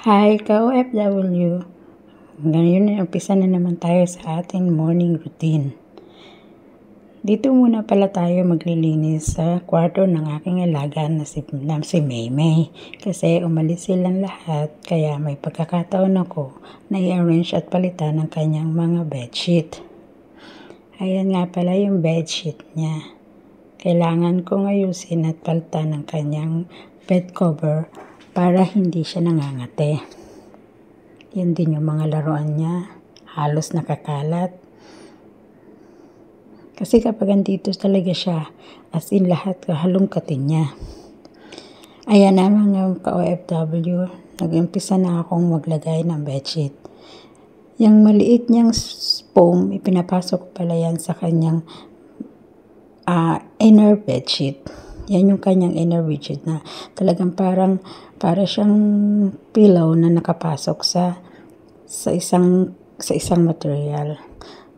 Hi, ka-OFW! Ngayon, umpisa na naman tayo sa ating morning routine. Dito muna pala tayo maglilinis sa kwarto ng aking alaga na si Maymay. Kasi umalis silang lahat, kaya may pagkakataon ako na i-arrange at palitan ng kanyang mga bedsheet. Ayan nga pala yung bedsheet niya. Kailangan kong ayusin at palitan ng kanyang bed cover para hindi siya nangangate. Yan din yung mga laruan niya, halos nakakalat. Kasi kapag andito talaga siya, as in lahat halongkatin niya. Ayan na mga ka-OFW, nag-umpisa na akong maglagay ng bedsheet. Yung maliit niyang foam, ipinapasok pala yan sa kanyang inner bedsheet. Yan yung kanyang inner bedsheet na talagang para siyang pillow na nakapasok sa isang material.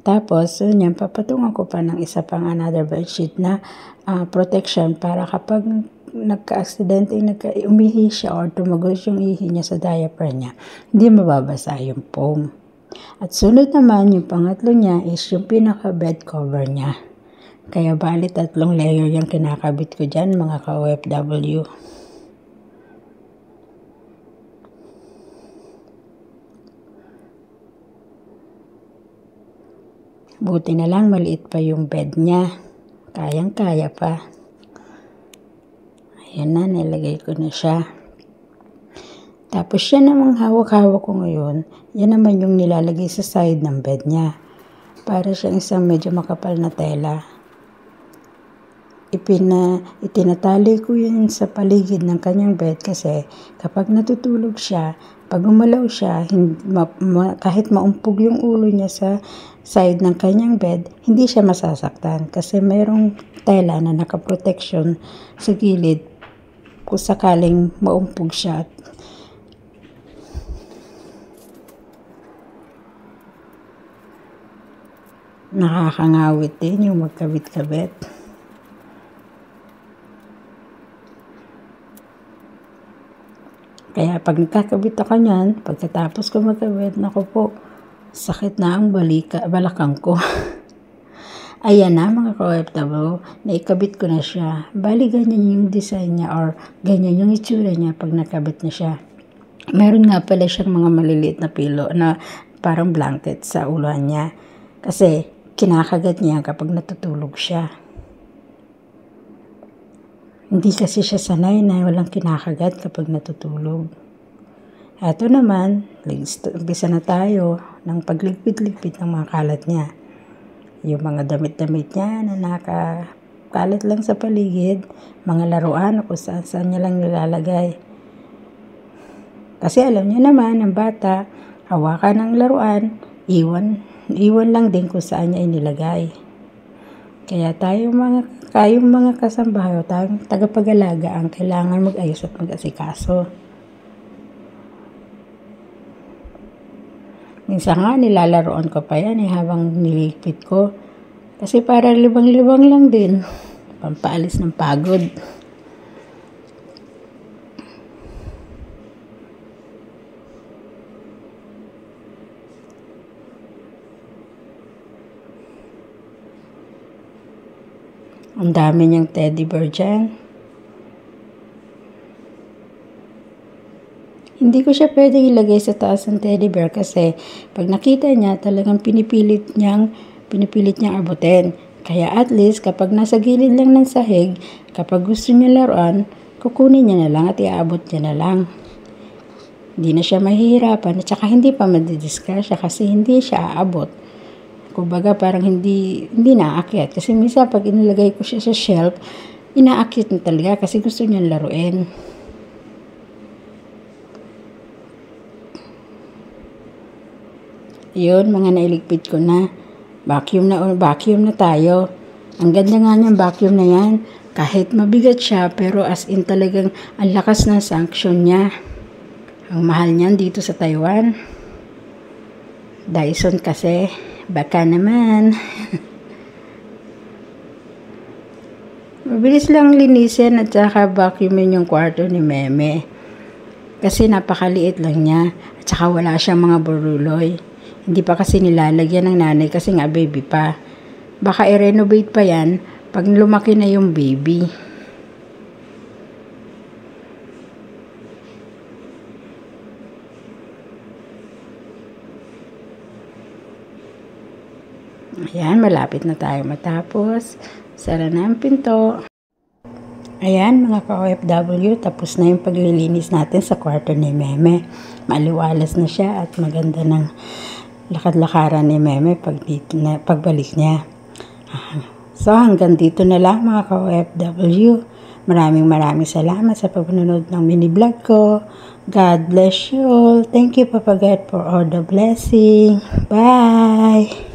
Tapos, yan, papatungan ko pa ng isa pang another bedsheet na protection para kapag nagka-aksidente, umihi siya or tumagos yung ihi niya sa diaper niya, hindi mababasa yung foam. At sunod naman, yung pangatlo niya is yung pinaka-bed cover niya. Kaya bali 3 layer yung kinakabit ko dyan mga ka-OFW. Buti na lang maliit pa yung bed niya. Kayang-kaya pa. Ayan na, nilagay ko na siya. Tapos yan namang hawak-hawak ko ngayon, yan naman yung nilalagay sa side ng bed niya. Para siyang isang medyo makapal na tela. Itinatali ko yun sa paligid ng kanyang bed kasi kapag natutulog siya, pag umalaw siya, kahit maumpog yung ulo niya sa side ng kanyang bed, hindi siya masasaktan kasi mayroong tela na nakaprotection sa gilid kung sakaling maumpog siya. Nakakangawit din yung magkabit-kabit. Kaya pag nagkakabit ako niyan, pagkatapos ko magkabit, naku po, sakit na ang balakang ko. Ayan na mga ka-OFW, naikabit ko na siya. Bali ganyan yung design niya or ganyan yung itsura niya pag nakabit na siya. Meron nga pala siyang mga maliliit na pillow na parang blanket sa ulan niya. Kasi kinakagat niya kapag natutulog siya. Hindi kasi siya sanay na walang kinakagat kapag natutulog. Ito naman, umpisa na tayo ng pagligpit-ligpit ng mga kalat niya. Yung mga damit-damit niya na nakakalat lang sa paligid, mga laruan kung saan niya lang nilalagay. Kasi alam niya naman, ang bata, hawakan ng laruan, iwan lang din kung saan niya inilagay. Kaya tayong mga kasambahay, tayong tagapag-alaga ang kailangan mag-ayos at mag-asikaso. Minsan nga nilalaroan ko pa yan habang nilipit ko. Kasi para libang-libang lang din. Pampaalis ng pagod. Ang dami niyang teddy bear dyan. Hindi ko siya pwedeng ilagay sa taas ng teddy bear kasi pag nakita niya talagang pinipilit niyang abutin. Kaya at least kapag nasa gilid lang ng sahig, kapag gusto niya laruan, kukunin niya na lang at iaabot niya na lang. Hindi na siya mahihirapan at saka hindi pa madidisgrasya kasi hindi siya aabot. Kumbaga parang hindi naaakyat. Kasi minsan pag inilagay ko siya sa shelf, inaakyat na talaga kasi gusto niya laruin. Yun, mga nailigpit ko na. Vacuum na tayo. Ang ganda nga niyang vacuum na yan. Kahit mabigat siya, pero as in talagang ang lakas ng suction niya. Ang mahal niyan dito sa Taiwan. Dyson kasi. Baka naman. Mabilis lang linisin at saka vacuumin yung kwarto ni Meme. Kasi napakaliit lang niya. At saka wala siyang mga buruloy. Hindi pa kasi nilalagyan ng nanay kasi nga baby pa. Baka i-renovate pa yan pag lumaki na yung baby. Ayan, malapit na tayo matapos. Sara na ang pinto. Ayan mga ka-OFW, tapos na yung paglilinis natin sa kwarto ni Meme. Maliwalas na siya at maganda ng lakad-lakaran ni Meme pagbalik niya. So hanggang dito na lang mga ka-OFW. Maraming salamat sa pagpanood ng mini vlog ko. God bless you all. Thank you Papa God for all the blessing. Bye!